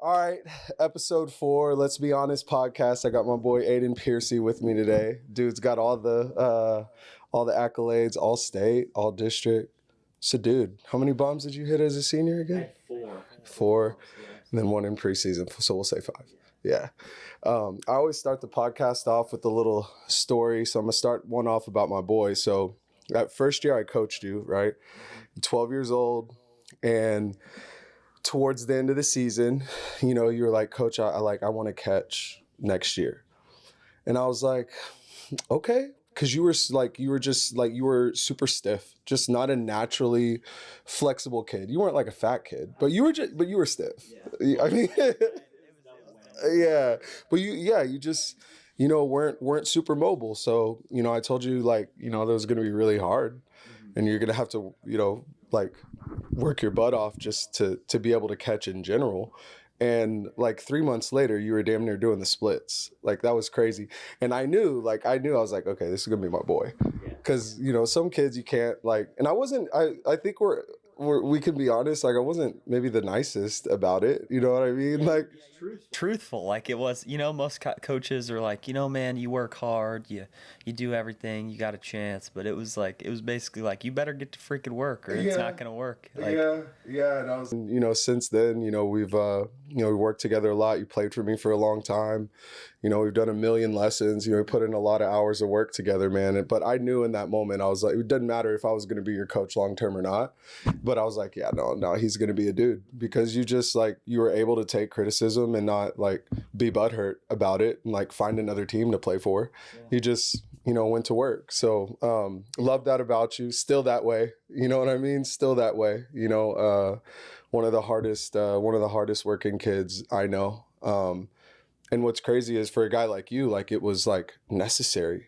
All right, episode 4, Let's Be Honest podcast. I got my boy Aiden Piercy with me today. Dude's got all the accolades, all state, all district. So, dude, how many bombs did you hit as a senior again? I had 4. 4, and then 1 in preseason, so we'll say 5. Yeah. I always start the podcast off with a little story, so I'm going to start one off about my boy. So, that first year I coached you, right? 12 years old, and towards the end of the season, you were like, Coach, I want to catch next year. And I was like, okay. Cause you were super stiff, just not a naturally flexible kid. You weren't like a fat kid, but you were stiff. Yeah. I mean, yeah, but you just, weren't super mobile. So, I told you that was going to be really hard, and you're going to have to, work your butt off just to be able to catch in general. And 3 months later, you were damn near doing the splits. That was crazy. And I knew, I was like, okay, this is going to be my boy. Because, some kids you can't and I think we can be honest, I wasn't maybe the nicest about it. You know what I mean? Truthful. It was, most coaches are like, man, you work hard, you do everything, you got a chance. But it was basically you better get to freaking work or it's not going to work. Yeah. And I was, since then, we've, we worked together a lot. You played for me for a long time. We've done a million lessons. We put in a lot of hours of work together, man. But I knew in that moment, I was like, it doesn't matter if I was going to be your coach long term or not. But I was like, yeah, no, he's going to be a dude, because you just you were able to take criticism and not be butthurt about it and find another team to play for. Yeah. You just, went to work. So love that about you. Still that way. You know what I mean? Still that way. One of the hardest working kids I know. And what's crazy is for a guy like you, it was necessary.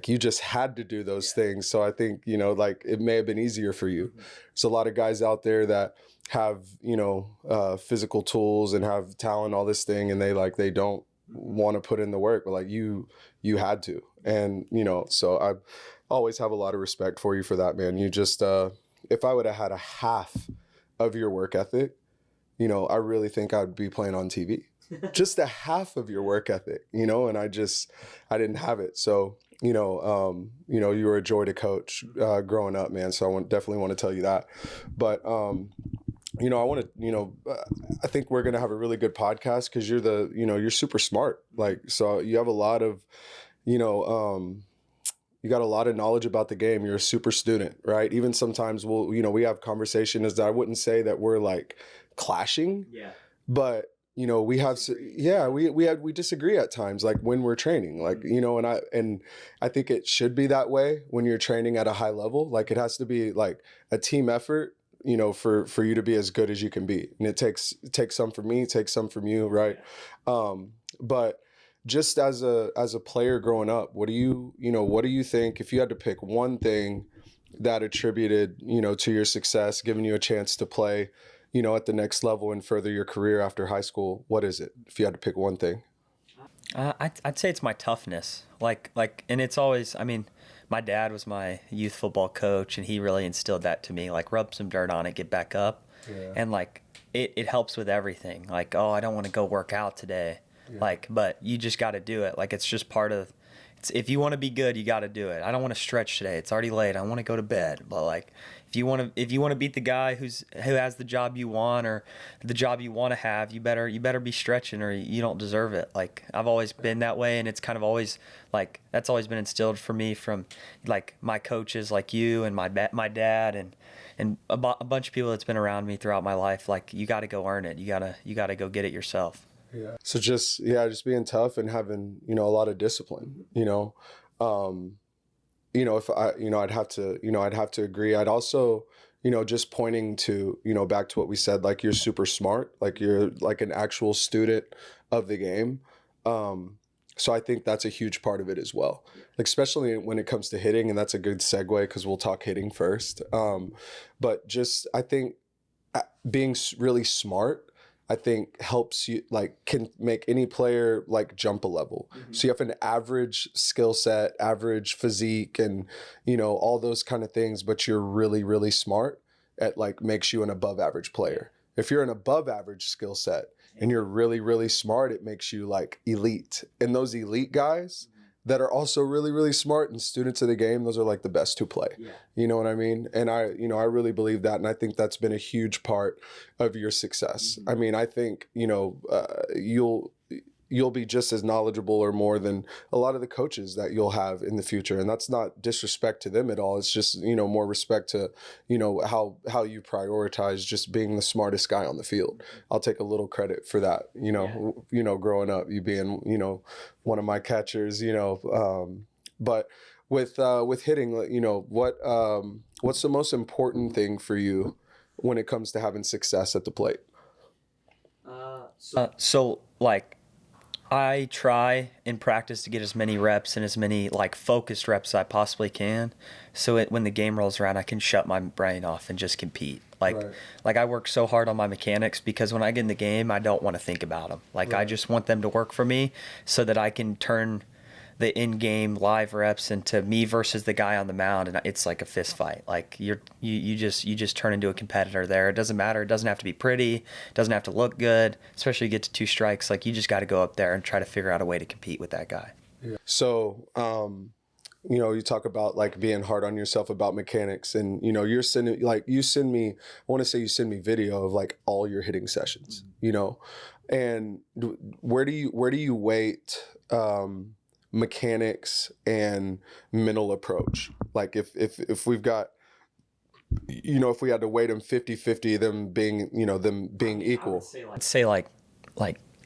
You just had to do those things. So I think, it may have been easier for you. There's a lot of guys out there that have, physical tools and have talent, all this thing, and they don't want to put in the work, but you had to. And, so I always have a lot of respect for you for that, man. You just, if I would have had a half of your work ethic, I really think I'd be playing on TV. Just a half of your work ethic, and I didn't have it. So, you were a joy to coach growing up, man. So definitely want to tell you that. But, I want to, I think we're going to have a really good podcast because you're super smart. So you have a lot of, you got a lot of knowledge about the game. You're a super student, right? Even sometimes we have conversations that I wouldn't say that we're clashing, but we have, we disagree at times, when we're training, and I think it should be that way when you're training at a high level. It has to be a team effort, for you to be as good as you can be. And it takes some from me, it takes some from you. Right. But just as a player growing up, what do you think, if you had to pick one thing that attributed, to your success, giving you a chance to play, at the next level and further your career after high school, what is it, if you had to pick one thing? I'd say it's my toughness. And it's always, my dad was my youth football coach, and he really instilled that to me. Rub some dirt on it, get back up. Yeah. And it helps with everything. Oh, I don't want to go work out today. Yeah. But you just got to do it. It's just part of, if you want to be good, you got to do it. I don't want to stretch today. It's already late. I want to go to bed. But if you want to beat the guy who has the job you want or the job you want to have, you better be stretching or you don't deserve it. I've always been that way, and it's kind of always that's always been instilled for me from my coaches, you and my dad and a bunch of people that's been around me throughout my life. You got to go earn it. You got to go get it yourself. Yeah. So just being tough and having, a lot of discipline, if I'd have to agree. I'd also, just pointing to, back to what we said, you're super smart, you're an actual student of the game. So I think that's a huge part of it as well, especially when it comes to hitting. And that's a good segue because we'll talk hitting first. But just, I think being really smart, I think helps you, can make any player jump a level. Mm-hmm. So you have an average skill set, average physique, and all those kind of things, but you're really, really smart at makes you an above average player. If you're an above average skill set and you're really, really smart, it makes you like elite. And those elite guys that are also really, really smart and students of the game, those are like the best to play. Yeah. You know what I mean? And I really believe that. And I think that's been a huge part of your success. I mean, I think, you'll be just as knowledgeable or more than a lot of the coaches that you'll have in the future. And that's not disrespect to them at all. It's just, more respect to, how you prioritize just being the smartest guy on the field. I'll take a little credit for that, growing up, you being, one of my catchers, but with hitting, what's the most important thing for you when it comes to having success at the plate? So like, I try in practice to get as many reps and as many like focused reps as I possibly can, so when the game rolls around, I can shut my brain off and just compete. Like I work so hard on my mechanics because when I get in the game, I don't want to think about them. Like I just want them to work for me so that I can turn the in-game live reps into me versus the guy on the mound, and it's like a fist fight. Like you just turn into a competitor there. It doesn't matter. It doesn't have to be pretty. It doesn't have to look good. Especially you get to 2 strikes. Like you just got to go up there and try to figure out a way to compete with that guy. Yeah. So, you talk about like being hard on yourself about mechanics, and you send me. I want to say you send me video of like all your hitting sessions. And where do you weight mechanics and mental approach? Like if we've got, if we had to weight them 50-50, them being equal. I'd say like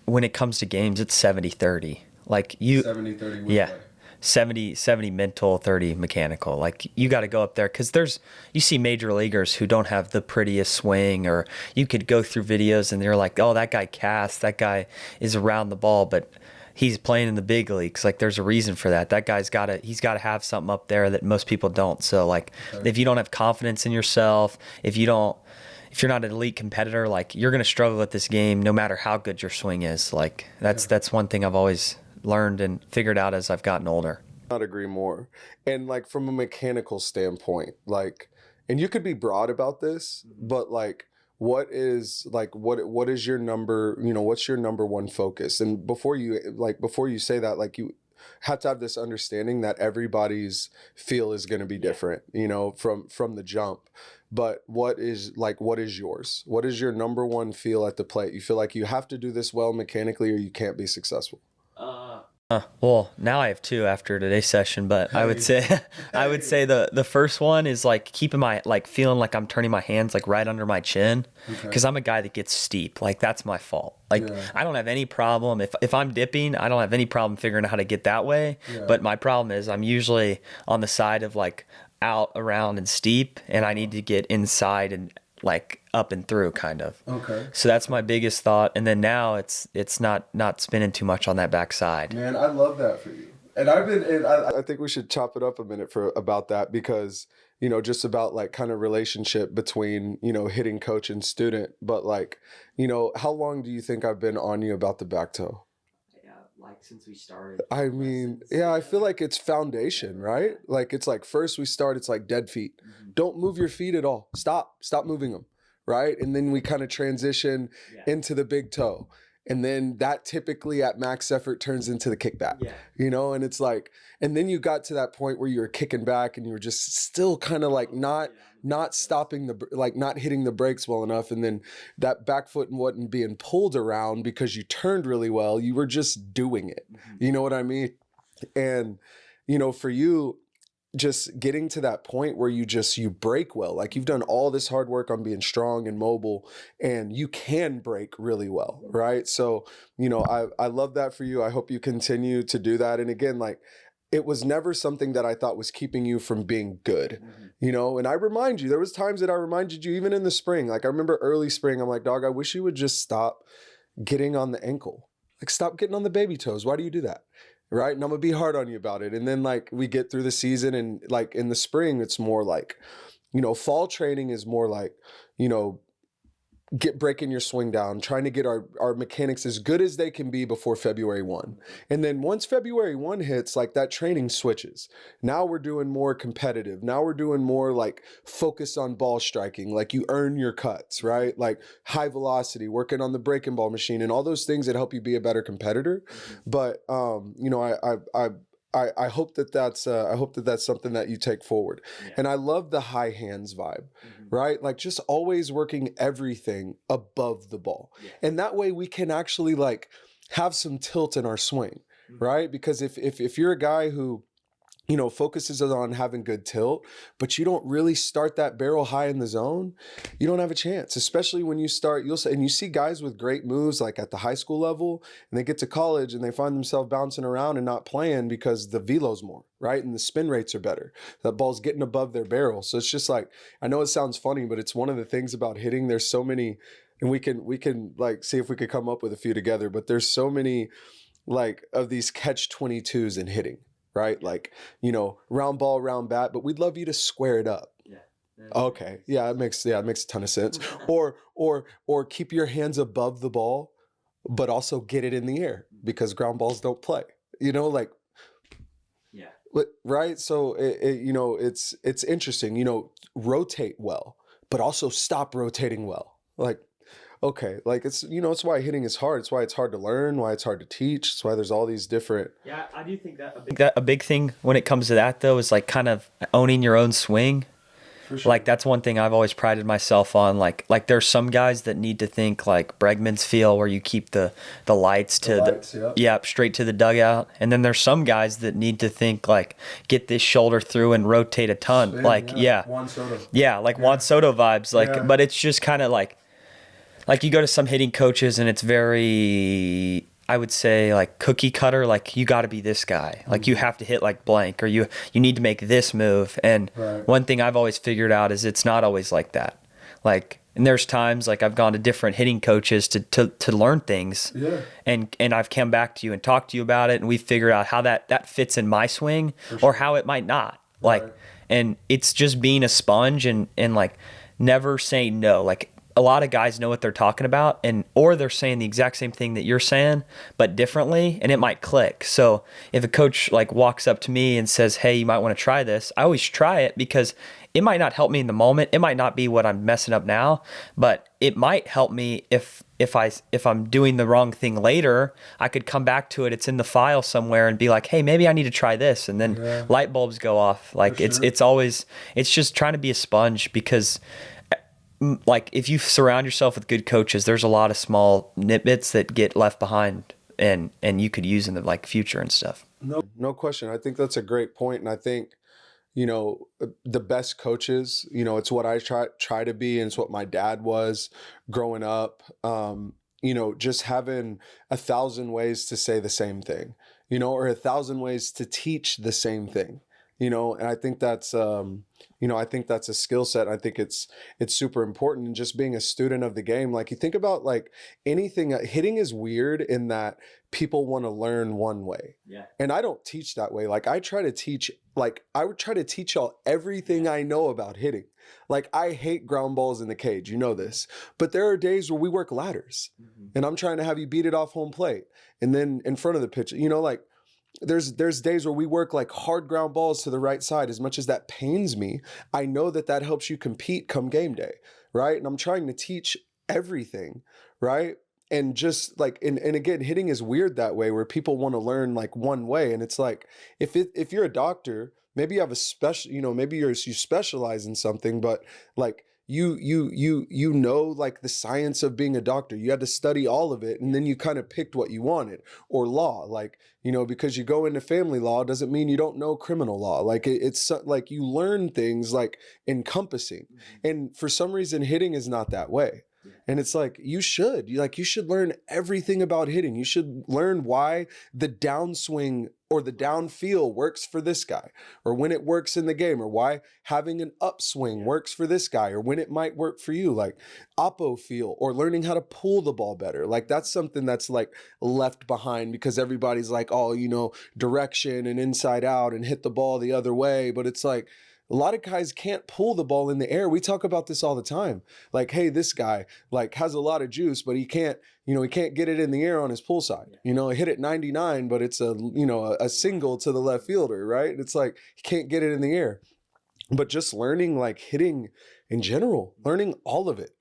when it comes to games, it's 70-30. Like you 70-30. Yeah. 70 mental, 30 mechanical. Like you got to go up there because you see major leaguers who don't have the prettiest swing, or you could go through videos and they're like, oh, that guy casts, that guy is around the ball, but he's playing in the big leagues. Like there's a reason for that. That guy's he's got to have something up there that most people don't. So like if you don't have confidence in yourself, if you're not an elite competitor, like you're going to struggle at this game no matter how good your swing is. Like that's one thing I've always learned and figured out as I've gotten older. Not agree more. And like from a mechanical standpoint, like, and you could be broad about this, but like what is your number, what's your number one focus? And before you say that, like you have to have this understanding that everybody's feel is going to be different, from the jump. But what is yours? What is your number one feel at the plate? You feel like you have to do this well mechanically or you can't be successful? Well, now I have 2 after today's session, but I would say the first one is like feeling like I'm turning my hands like right under my chin, because I'm a guy that gets steep. Like that's my fault. Like I don't have any problem if I'm dipping. I don't have any problem figuring out how to get that way. But my problem is I'm usually on the side of like out, around, and steep, and I need to get inside and like up and through kind of. Okay. So that's my biggest thought. And then now it's not spinning too much on that backside. Man, I love that for you. And I think we should chop it up a minute about that, because, just about like kind of relationship between, hitting coach and student. But like, how long do you think I've been on you about the back toe? Like since we started. I mean, yeah, I feel like it's foundation, right? Like it's like first we start, it's like dead feet. Mm-hmm. Don't move your feet at all. Stop moving them, right? And then we kind of transition into the big toe. And then that typically at max effort turns into the kickback, and it's like, and then you got to that point where you were kicking back and you were just still kind of like not stopping not hitting the brakes well enough. And then that back foot wasn't being pulled around because you turned really well. You were just doing it. Mm-hmm. You know what I mean? And, for you, just getting to that point where you break well, like you've done all this hard work on being strong and mobile, and you can break really well, right? So, I love that for you. I hope you continue to do that. And again, like it was never something that I thought was keeping you from being good, and I remind you, there was times that I reminded you even in the spring. Like I remember early spring, I'm like, dog, I wish you would just stop getting on the ankle. Like stop getting on the baby toes. Why do you do that? Right. And I'm gonna be hard on you about it. And then like we get through the season, and like in the spring, it's more like, fall training is more like, breaking your swing down, trying to get our mechanics as good as they can be before February 1. And then once February 1 hits, like that training switches. Now we're doing more competitive. Now we're doing more like focus on ball striking, like you earn your cuts, right? Like high velocity, working on the breaking ball machine and all those things that help you be a better competitor. But you know, I hope that that's something that you take forward. Yeah. And I love the high hands vibe, right? Like just always working everything above the ball. Yeah. And that way we can actually like have some tilt in our swing, right? Because if you're a guy who, you know, focuses on having good tilt, but you don't really start that barrel high in the zone, you don't have a chance, especially when you start, and you see guys with great moves like at the high school level, and they get to college and they find themselves bouncing around and not playing because the velo's more, right? And the spin rates are better. That ball's getting above their barrel. So it's just like, I know it sounds funny, but it's one of the things about hitting. There's so many, and we can like see if we could come up with a few together, but there's so many like of these catch 22s in hitting. Right? Like, you know, round ball, round bat, but we'd love you to square it up. Yeah. Okay. Yeah, it makes a ton of sense. Or keep your hands above the ball, but also get it in the air because ground balls don't play. You know, like yeah. Right? So you know, it's interesting, you know, rotate well, but also stop rotating well. Like okay, like it's, you know, it's why hitting is hard. It's why it's hard to learn, why it's hard to teach. It's why there's all these different. Yeah, I do think that a big thing when it comes to that though is like kind of owning your own swing. For sure. Like that's one thing I've always prided myself on. Like there's some guys that need to think like Bregman's feel, where you keep the lights to straight to the dugout, and then there's some guys that need to think like get this shoulder through and rotate a ton. Spin, like Juan Soto. Yeah, like Juan Soto vibes. Like, but it's just kind of like you go to some hitting coaches and it's very, I would say like cookie cutter, like you got to be this guy. Like you have to hit like blank, or you need to make this move. And one thing I've always figured out is it's not always like that. Like, and there's times like I've gone to different hitting coaches to learn things. Yeah. And I've come back to you and talked to you about it, and we figured out how that fits in my swing or how it might not. Like, and it's just being a sponge and like never saying no. Like, a lot of guys know what they're talking about, or they're saying the exact same thing that you're saying, but differently, and it might click. So if a coach like walks up to me and says, hey, you might want to try this, I always try it because it might not help me in the moment. It might not be what I'm messing up now, but it might help me if I'm doing the wrong thing later. I could come back to it. It's in the file somewhere and be like, hey, maybe I need to try this. And then light bulbs go off. Like it's just trying to be a sponge, because like if you surround yourself with good coaches, there's a lot of small nitbits that get left behind and you could use in the like future and stuff. No question. I think that's a great point. And I think, you know, the best coaches, you know, it's what I try to be, and it's what my dad was growing up. You know, just having 1,000 ways to say the same thing, you know, or 1,000 ways to teach the same thing. You know, and I think that's, you know, I think that's a skill set. I think it's super important. And just being a student of the game, like you think about like anything, hitting is weird in that people want to learn one way. Yeah. And I don't teach that way. Like I try to teach, like I would try to teach y'all everything I know about hitting. Like I hate ground balls in the cage, you know this, but there are days where we work ladders and I'm trying to have you beat it off home plate and then in front of the pitch, you know, like, there's days where we work like hard ground balls to the right side. As much as that pains me, I know that helps you compete come game day, right? And I'm trying to teach everything, right? And just like, and again, hitting is weird that way, where people want to learn like one way. And it's like, if you're a doctor, maybe you have a special, you know, maybe you specialize in something, but like, you know, like the science of being a doctor, you had to study all of it, and then you kind of picked what you wanted. Or law, like, you know, because you go into family law doesn't mean you don't know criminal law. Like it's like you learn things like encompassing, and for some reason hitting is not that way. And it's like, you should learn everything about hitting. You should learn why the downswing or the down feel works for this guy, or when it works in the game, or why having an upswing works for this guy, or when it might work for you, like oppo feel, or learning how to pull the ball better. Like that's something that's like left behind because everybody's like, oh, you know, direction and inside out and hit the ball the other way. But it's like, A lot of guys can't pull the ball in the air. We talk about this all the time. Like, hey, this guy like has a lot of juice, but he can't get it in the air on his pull side. He hit it 99, but it's a single to the left fielder, right? It's like he can't get it in the air. But just learning like hitting in general, learning all of it.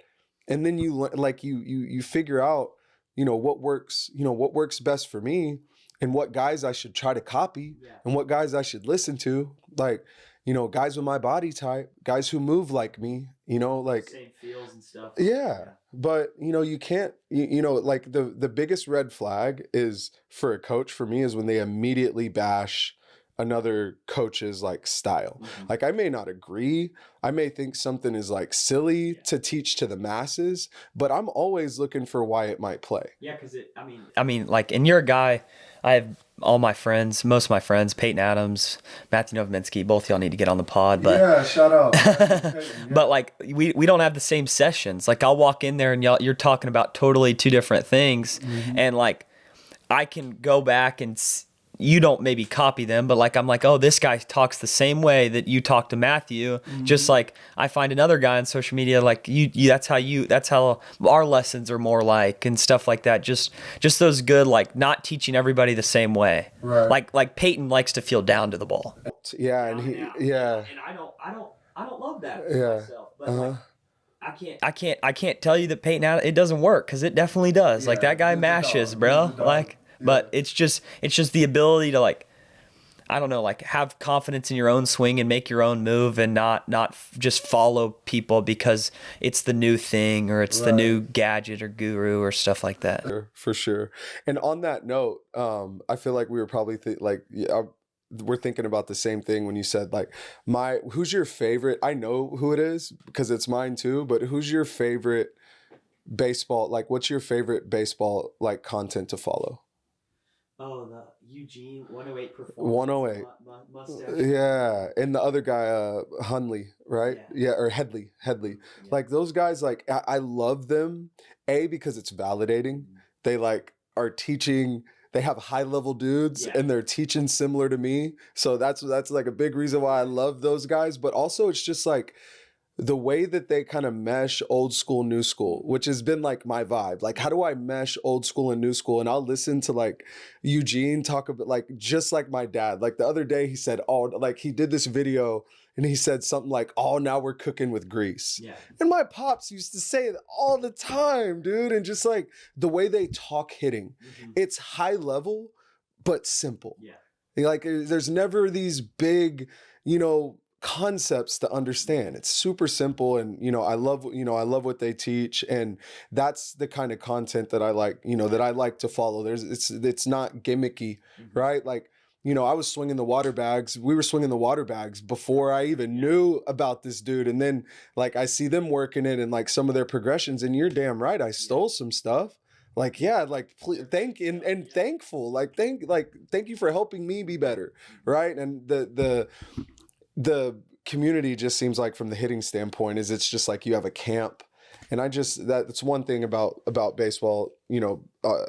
And then you figure out, what works best for me and what guys I should try to copy and what guys I should listen to. Like, guys with my body type, guys who move like me, like same feels and stuff. Yeah. But you can't, like the biggest red flag is for a coach for me is when they immediately bash another coach's like style. Like I may not agree. I may think something is like silly to teach to the masses, but I'm always looking for why it might play. Yeah, because I mean, like, and you're a guy. I have all my friends, most of my friends, Peyton Adams, Matthew Novominsky, both y'all need to get on the pod. But yeah, shout out. But like we don't have the same sessions. Like I'll walk in there and you're talking about totally two different things, and like I can go back and you don't maybe copy them, but like I'm like, oh, this guy talks the same way that you talk to Matthew. Just like I find another guy on social media, like you that's how our lessons are more like and stuff like that. Just those good, like not teaching everybody the same way. Right. Like Peyton likes to feel down to the ball. Yeah, and And I don't love that for myself. But like, I can't tell you that Peyton it doesn't work because it definitely does. Like that guy mashes, bro. Like. But it's just the ability to like, I don't know, like have confidence in your own swing and make your own move and not just follow people because it's the new thing or it's the new gadget or guru or stuff like that. For sure. And on that note, I feel like we were probably we're thinking about the same thing when you said like who's your favorite? I know who it is because it's mine too, but who's your favorite baseball? Like what's your favorite baseball like content to follow? Oh, the Eugene 108 performance. 108. Mustache. Yeah. And the other guy, Hunley, right? Yeah. Or Headley. Yeah. Like those guys, like I love them. Because it's validating. They like are teaching, they have high level dudes and they're teaching similar to me. So that's like a big reason why I love those guys. But also it's just like, the way that they kind of mesh old school, new school, which has been like my vibe. Like, how do I mesh old school and new school? And I'll listen to like Eugene talk about like, just like my dad. Like the other day he said, oh, like he did this video and he said something like, oh, now we're cooking with grease. Yeah. And my pops used to say it all the time, dude. And just like the way they talk hitting, it's high level, but simple. Yeah. Like there's never these big, concepts to understand. It's super simple, and I love what they teach, and that's the kind of content that I like, that I like to follow. It's not gimmicky, right? Like, I was swinging the water bags. We were swinging the water bags before I even knew about this dude, and then like I see them working it and like some of their progressions, and you're damn right, I stole some stuff. Like, yeah, like thankful. Like thank you for helping me be better, right? And the community just seems like from the hitting standpoint is it's just like you have a camp. And that's one thing about baseball,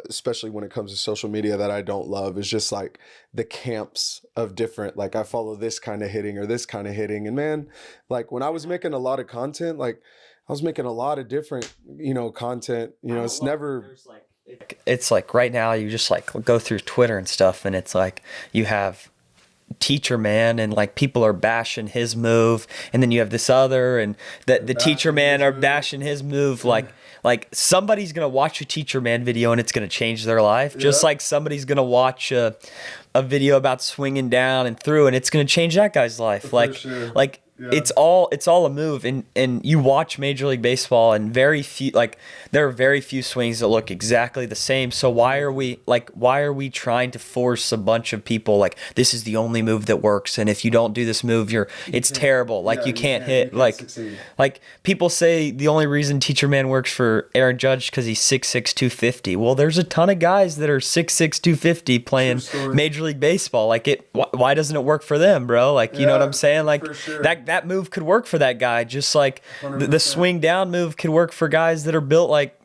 especially when it comes to social media that I don't love is just like the camps of different, like I follow this kind of hitting or this kind of hitting. And man, like when I was making a lot of content, like I was making a lot of different, content, it's never. It's like right now you just like go through Twitter and stuff and it's like you have teacher man and like people are bashing his move and then you have this other and the teacher man are bashing his move like somebody's gonna watch a teacher man video and it's gonna change their life just like somebody's gonna watch a video about swinging down and through and it's gonna change that guy's life. It's all a move, and you watch Major League Baseball and there are very few swings that look exactly the same. So why are we trying to force a bunch of people like this is the only move that works, and if you don't do this move it's terrible, like you can't hit, like people say the only reason teacher man works for Aaron Judge because he's 6'6", 250. Well, there's a ton of guys that are 6'6", 250 playing Major League Baseball. Like why doesn't it work for them, bro? Like you know what I'm saying? Like that move could work for that guy, just like the swing down move could work for guys that are built like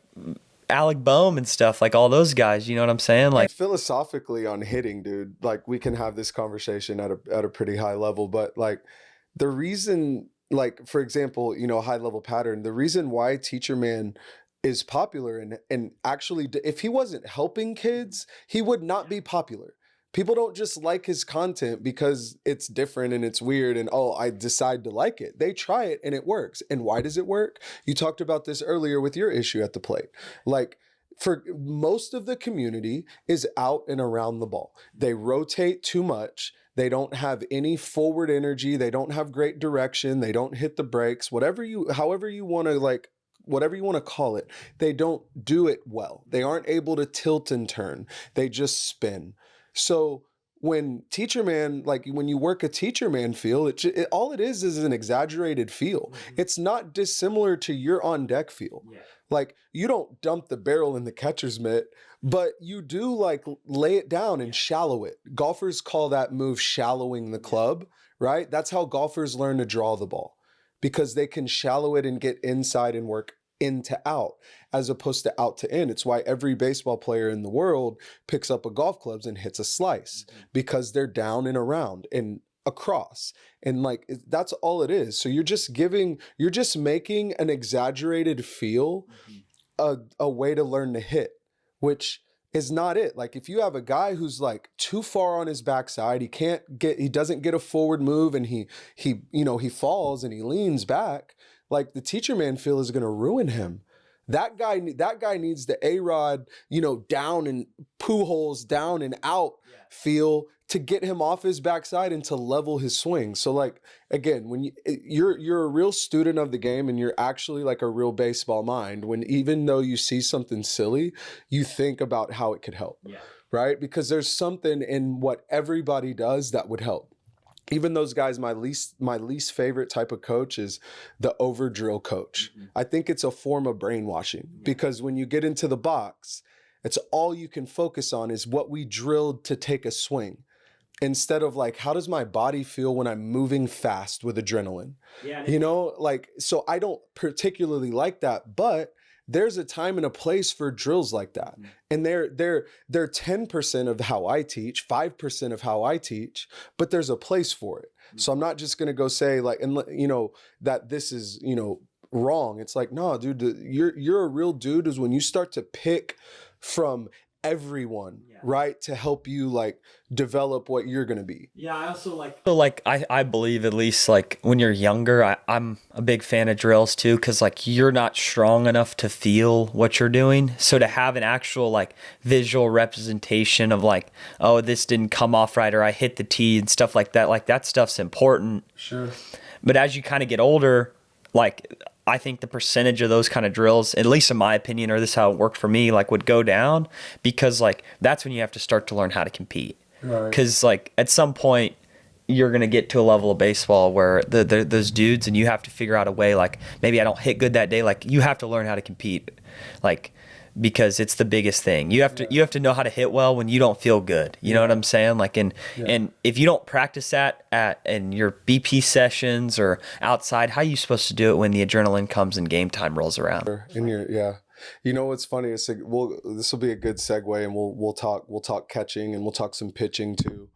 Alec Boehm and stuff, like all those guys, you know what I'm saying? Like philosophically on hitting, dude, like we can have this conversation at a pretty high level, but like the reason, like, for example, you know, high level pattern, the reason why Teacher Man is popular, and actually, if he wasn't helping kids, he would not be popular. People don't just like his content because it's different and it's weird and, oh, I decide to like it. They try it and it works. And why does it work? You talked about this earlier with your issue at the plate. Like, for most of the community is out and around the ball. They rotate too much. They don't have any forward energy. They don't have great direction. They don't hit the brakes. However you want to, like, whatever you want to call it, they don't do it well. They aren't able to tilt and turn. They just spin. So when Teacher Man, like when you work a Teacher Man feel, all it is an exaggerated feel. Mm-hmm. It's not dissimilar to your on deck feel. Yeah. Like, you don't dump the barrel in the catcher's mitt, but you do, like, lay it down and shallow it. Golfers call that move shallowing the club, right? That's how golfers learn to draw the ball, because they can shallow it and get inside and work in to out as opposed to out to in. It's why every baseball player in the world picks up a golf clubs and hits a slice, because they're down and around and across, and like that's all it is. So you're just making an exaggerated feel a way to learn to hit, which is not it. Like, if you have a guy who's like too far on his backside, he doesn't get a forward move, and he falls and he leans back, like, the Teacher Man feel is going to ruin him. That guy needs the A-Rod, down and Pujols down and out feel to get him off his backside and to level his swing. So, like, again, when you're a real student of the game, and you're actually like a real baseball mind, when even though you see something silly, you think about how it could help, right? Because there's something in what everybody does that would help. Even those guys, my least favorite type of coach is the over drill coach. I think it's a form of brainwashing, because when you get into the box, it's all you can focus on is what we drilled to take a swing, instead of like, how does my body feel when I'm moving fast with adrenaline? Like, so I don't particularly like that, but there's a time and a place for drills like that. And they're 10% of how I teach, 5% of how I teach, but there's a place for it. So I'm not just going to go say, like, and that this is, wrong. It's like, no, dude, you're a real dude is when you start to pick from everyone, right, to help you, like, develop what you're gonna be. Yeah, I also like I believe, at least, like, when you're younger, I'm a big fan of drills too, because, like, you're not strong enough to feel what you're doing. So to have an actual, like, visual representation of, like, oh, this didn't come off right, or I hit the tee and stuff like that stuff's important. Sure. But as you kind of get older, like, I think the percentage of those kind of drills, at least in my opinion, or this is how it worked for me, like, would go down, because, like, that's when you have to start to learn how to compete. Because, like, at some point, you're going to get to a level of baseball where those dudes, and you have to figure out a way, like, maybe I don't hit good that day. Like, you have to learn how to compete, like, because it's the biggest thing. You have to know how to hit well when you don't feel good. You know what I'm saying? Like, and if you don't practice that in your BP sessions or outside, how are you supposed to do it when the adrenaline comes and game time rolls around? You know what's funny is, this will be a good segue, and we'll talk catching, and we'll talk some pitching too.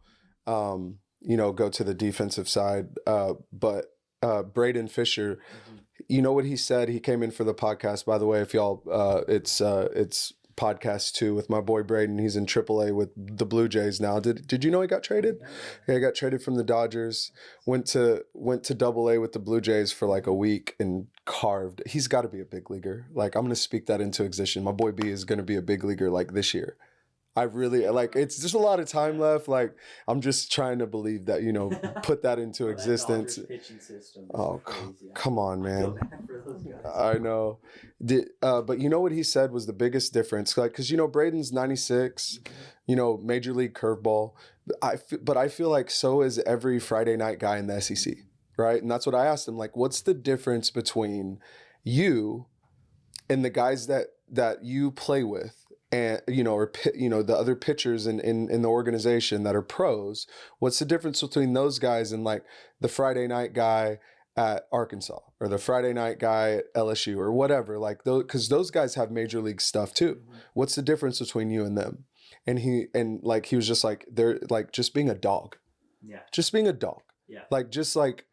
Go to the defensive side. But Braden Fisher, you know what he said? He came in for the podcast, by the way. If y'all, it's podcast 2 with my boy Braden. He's in AAA with the Blue Jays now. Did you know he got traded? Yeah, he got traded from the Dodgers. Went to AA with the Blue Jays for like a week and carved. He's got to be a big leaguer. Like, I'm going to speak that into existence. My boy B is going to be a big leaguer, like, this year. I really, like, it's just a lot of time left. Like, I'm just trying to believe that, put that into existence. Oh, come on, man. I know. But you know what he said was the biggest difference? Like, because, Braden's 96, major league curveball. But I feel like so is every Friday night guy in the SEC, right? And that's what I asked him. Like, what's the difference between you and the guys that you play with? And the other pitchers in the organization that are pros, what's the difference between those guys and, like, the Friday night guy at Arkansas or the Friday night guy at LSU or whatever? Like, because those guys have major league stuff too. What's the difference between you and them? And he was just like, they're like, just being a dog. Just being a dog. Like, just like,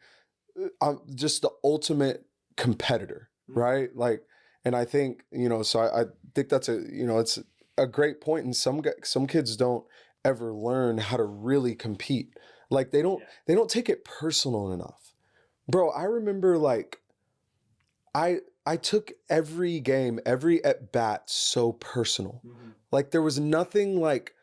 I'm just the ultimate competitor, right? Like, and I think, so I think that's it's a great point. And some kids don't ever learn how to really compete. Like they don't take it personal enough. Bro, I remember like I took every game, every at bat so personal. Like there was nothing like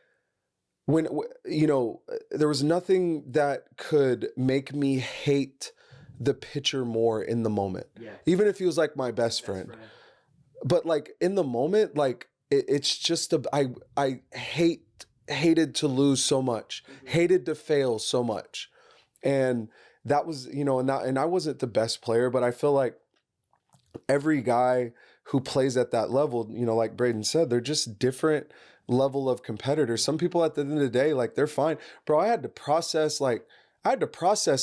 there was nothing that could make me hate the pitcher more in the moment. Even if he was like my best friend. But like in the moment, like it's just I hated to lose so much, hated to fail so much. And that was, and I wasn't the best player, but I feel like every guy who plays at that level, like Braden said, they're just different level of competitors. Some people at the end of the day, like they're fine. Bro, I had to process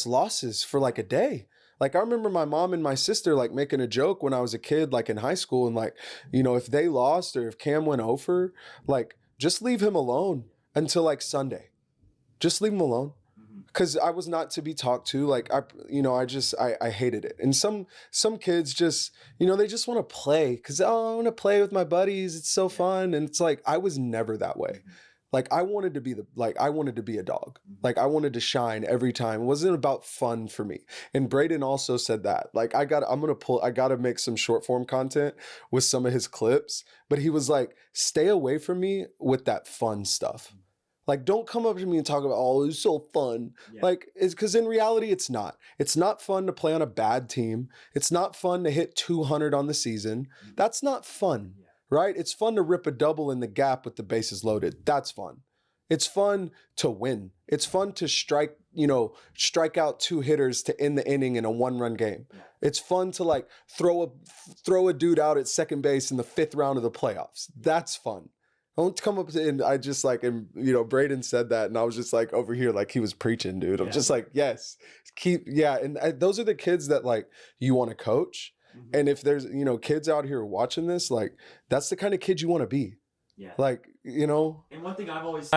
losses for like a day. Like I remember my mom and my sister like making a joke when I was a kid, like in high school, and like, if they lost or if Cam went over, like just leave him alone until like Sunday. Just leave him alone. Because I was not to be talked to. Like I hated it. And some kids just, they just want to play because I want to play with my buddies. It's so fun. And it's like I was never that way. Like I wanted to be a dog. Like I wanted to shine every time. It wasn't about fun for me. And Braden also said that. Like I got to make some short form content with some of his clips. But he was like, stay away from me with that fun stuff. Like, don't come up to me and talk about, oh, it's so fun. Yeah. Like, it's because in reality, it's not. It's not fun to play on a bad team. It's not fun to hit 200 on the season. That's not fun, right? It's fun to rip a double in the gap with the bases loaded. That's fun. It's fun to win. It's fun to strike out 2 hitters to end the inning in a 1-run game. It's fun to like throw a dude out at second base in the 5th round of the playoffs. That's fun. Don't come up to, and I just like, and Braden said that, and I was just like over here, like he was preaching, dude. I'm just like, yes, and those are the kids that like you want to coach. And if there's, kids out here watching this, like that's the kind of kid you want to be. Yeah. Like, And one thing I've always